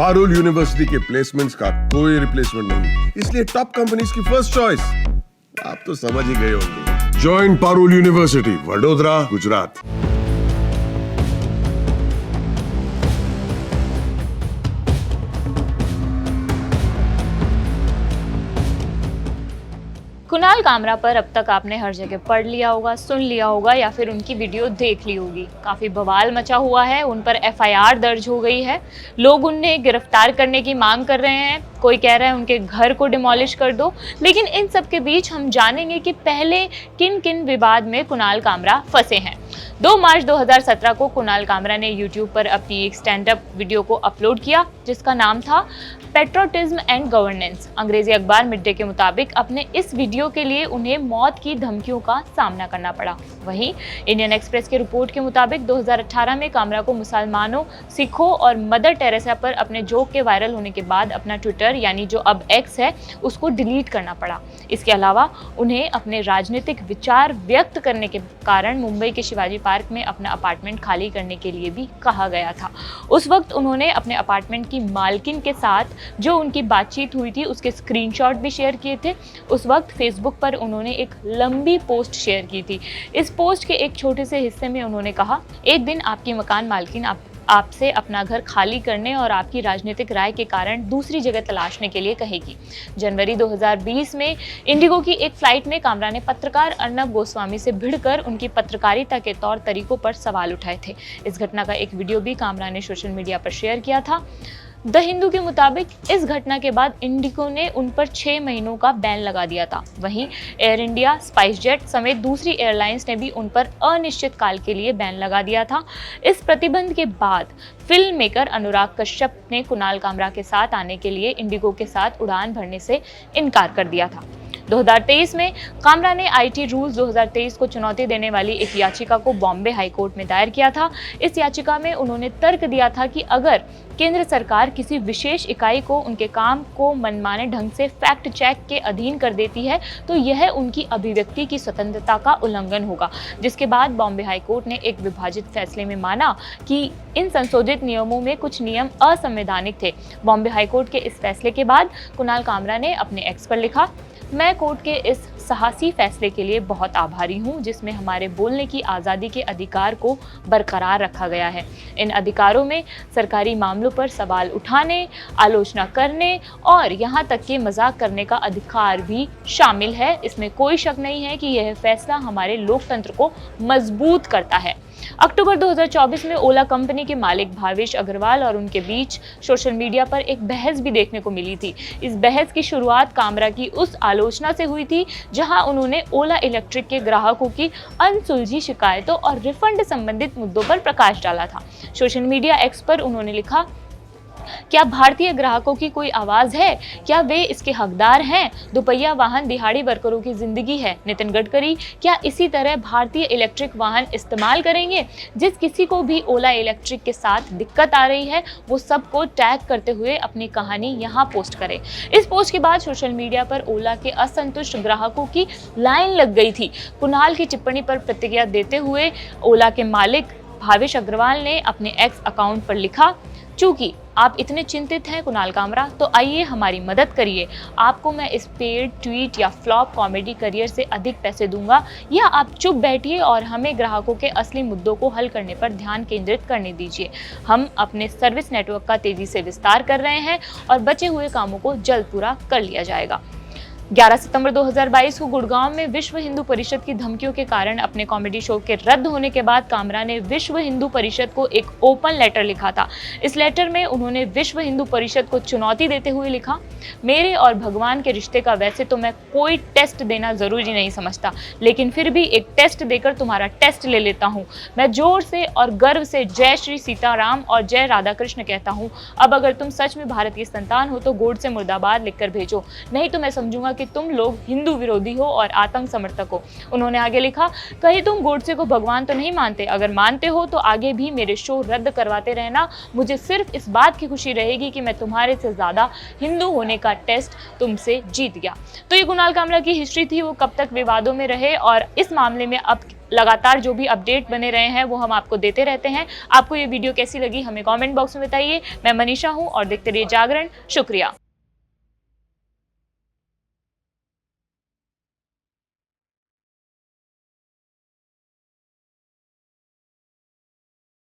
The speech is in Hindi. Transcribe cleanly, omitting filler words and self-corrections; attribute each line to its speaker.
Speaker 1: पारुल यूनिवर्सिटी के प्लेसमेंट्स का कोई रिप्लेसमेंट नहीं, इसलिए टॉप कंपनीज की फर्स्ट चॉइस। आप तो समझ ही गए होंगे। Join Parul University, Vadodara, Gujarat.
Speaker 2: कुणाल कामरा पर अब तक आपने हर जगह पढ़ लिया होगा, सुन लिया होगा या फिर उनकी वीडियो देख ली होगी। काफ़ी बवाल मचा हुआ है, उन पर एफआईआर दर्ज हो गई है, लोग उन्हें गिरफ्तार करने की मांग कर रहे हैं, कोई कह रहा है उनके घर को डिमोलिश कर दो। लेकिन इन सब के बीच हम जानेंगे कि पहले किन किन विवाद में कुणाल कामरा फंसे हैं। 2 मार्च 2017 को कुणाल कामरा ने यूट्यूब पर अपनी एक स्टैंड अप वीडियो को अपलोड किया जिसका नाम था पेट्रोटिज्म एंड गवर्नेंस। अंग्रेजी अखबार मिड डे के मुताबिक अपने इस वीडियो के लिए उन्हें मौत की धमकियों का सामना करना पड़ा। वहीं इंडियन एक्सप्रेस के रिपोर्ट के मुताबिक 2018 में कामरा को मुसलमानों, सिखों और मदर टेरेसा पर अपने जोक के वायरल होने के बाद अपना ट्विटर यानी जो अब एक्स है उसको डिलीट करना पड़ा। इसके अलावा उन्हें अपने राजनीतिक विचार व्यक्त करने के कारण मुंबई के शिवाजी पार्क में अपना अपार्टमेंट खाली करने के लिए भी कहा गया था। उस वक्त उन्होंने अपने अपार्टमेंट की मालकिन के साथ जो उनकी बातचीत हुई थी उसके स्क्रीनशॉट भी शेयर किए थे। उस वक्त फेसबुक पर उन्होंने एक लंबी पोस्ट शेयर की थी। इस पोस्ट के एक छोटे से हिस्से में उन्होंने कहा, एक दिन आपकी मकान मालकिन आपसे अपना घर खाली करने और आपकी राजनीतिक राय के कारण दूसरी जगह तलाशने के लिए कहेगी। जनवरी 2020 में इंडिगो की एक फ्लाइट में कामरा ने पत्रकार अर्नब गोस्वामी से भिड़कर उनकी पत्रकारिता के तौर तरीकों पर सवाल उठाए थे। इस घटना का एक वीडियो भी कामरा ने सोशल मीडिया पर शेयर किया था। द हिंदू के मुताबिक इस घटना के बाद इंडिगो ने उन पर 6 महीनों का बैन लगा दिया था। वहीं एयर इंडिया, स्पाइस जेट समेत दूसरी एयरलाइंस ने भी उन पर अनिश्चित काल के लिए बैन लगा दिया था। इस प्रतिबंध के बाद फिल्म मेकर अनुराग कश्यप ने कुणाल कामरा के साथ आने के लिए इंडिगो के साथ उड़ान भरने से इनकार कर दिया था। 2023 में कामरा ने आईटी रूल्स 2023 को चुनौती देने वाली एक याचिका को बॉम्बे हाई कोर्ट में दायर किया था। इस याचिका में उन्होंने तर्क दिया था कि अगर केंद्र सरकार किसी विशेष इकाई को उनके काम को मनमाने ढंग से फैक्ट चेक के अधीन कर देती है तो यह उनकी अभिव्यक्ति की स्वतंत्रता का उल्लंघन होगा। जिसके बाद बॉम्बे हाई कोर्ट ने एक विभाजित फैसले में माना कि इन संशोधित नियमों में कुछ नियम असंवैधानिक थे। बॉम्बे हाई कोर्ट के इस फैसले के बाद कुणाल कामरा ने अपने एक्स पर लिखा, मैं कोर्ट के इस साहसी फैसले के लिए बहुत आभारी हूं जिसमें हमारे बोलने की आज़ादी के अधिकार को बरकरार रखा गया है। इन अधिकारों में सरकारी मामलों पर सवाल उठाने, आलोचना करने और यहां तक कि मजाक करने का अधिकार भी शामिल है। इसमें कोई शक नहीं है कि यह फैसला हमारे लोकतंत्र को मजबूत करता है। अक्टूबर 2024 में ओला कंपनी के मालिक भावेश अग्रवाल और उनके बीच सोशल मीडिया पर एक बहस भी देखने को मिली थी। इस बहस की शुरुआत कामरा की उस आलोचना से हुई थी जहां उन्होंने ओला इलेक्ट्रिक के ग्राहकों की अनसुलझी शिकायतों और रिफंड संबंधित मुद्दों पर प्रकाश डाला था। सोशल मीडिया एक्स पर उन्होंने लिखा, क्या भारतीय ग्राहकों की कोई आवाज है? क्या वे इसके हकदार हैं? दोपहिया वाहन दिहाड़ी वर्करों की जिंदगी है। नितिन गडकरी क्या इसी तरह भारतीय इलेक्ट्रिक वाहन इस्तेमाल करेंगे? जिस किसी को भी ओला इलेक्ट्रिक के साथ दिक्कत आ रही है वो सबको टैग करते हुए अपनी कहानी यहाँ पोस्ट करे। इस पोस्ट के बाद सोशल मीडिया पर ओला के असंतुष्ट ग्राहकों की लाइन लग गई थी। कुणाल की टिप्पणी पर प्रतिक्रिया देते हुए ओला के मालिक भावेश अग्रवाल ने अपने एक्स अकाउंट पर लिखा, चूंकि आप इतने चिंतित हैं कुणाल कामरा तो आइए हमारी मदद करिए। आपको मैं इस पेड ट्वीट या फ्लॉप कॉमेडी करियर से अधिक पैसे दूंगा या आप चुप बैठिए और हमें ग्राहकों के असली मुद्दों को हल करने पर ध्यान केंद्रित करने दीजिए। हम अपने सर्विस नेटवर्क का तेजी से विस्तार कर रहे हैं और बचे हुए कामों को जल्द पूरा कर लिया जाएगा। 11 सितंबर 2022 को गुड़गांव में विश्व हिंदू परिषद की धमकियों के कारण अपने कॉमेडी शो के रद्द होने के बाद कामरा ने विश्व हिंदू परिषद को एक ओपन लेटर लिखा था। इस लेटर में उन्होंने विश्व हिंदू परिषद को चुनौती देते हुए लिखा, मेरे और भगवान के रिश्ते का वैसे तो मैं कोई टेस्ट देना जरूरी नहीं समझता, लेकिन फिर भी एक टेस्ट देकर तुम्हारा टेस्ट ले लेता हूँ। मैं जोर से और गर्व से जय श्री सीताराम और जय राधा कृष्ण कहता हूँ। अब अगर तुम सच में भारत की संतान हो तो गोडसे मुर्दाबाद लिखकर भेजो, नहीं तो मैं समझूंगा कि तुम लोग हिंदू विरोधी हो और आतंक समर्थक हो। उन्होंने आगे लिखा, कहीं तुम गोडसे को भगवान तो नहीं मानते? अगर मानते हो तो आगे भी मेरे शो रद्द करवाते रहना। मुझे सिर्फ इस बात की खुशी रहेगी कि मैं तुम्हारे से ज्यादा हिंदू होने का टेस्ट तुमसे जीत गया। तो ये कुणाल कामरा की हिस्ट्री थी, वो कब तक विवादों में रहे और इस मामले में अब लगातार जो भी अपडेट बने रहे हैं वो हम आपको देते रहते हैं। आपको ये वीडियो कैसी लगी हमें कमेंट बॉक्स में बताइए। मैं मनीषा हूँ और देखते रहिए जागरण। शुक्रिया।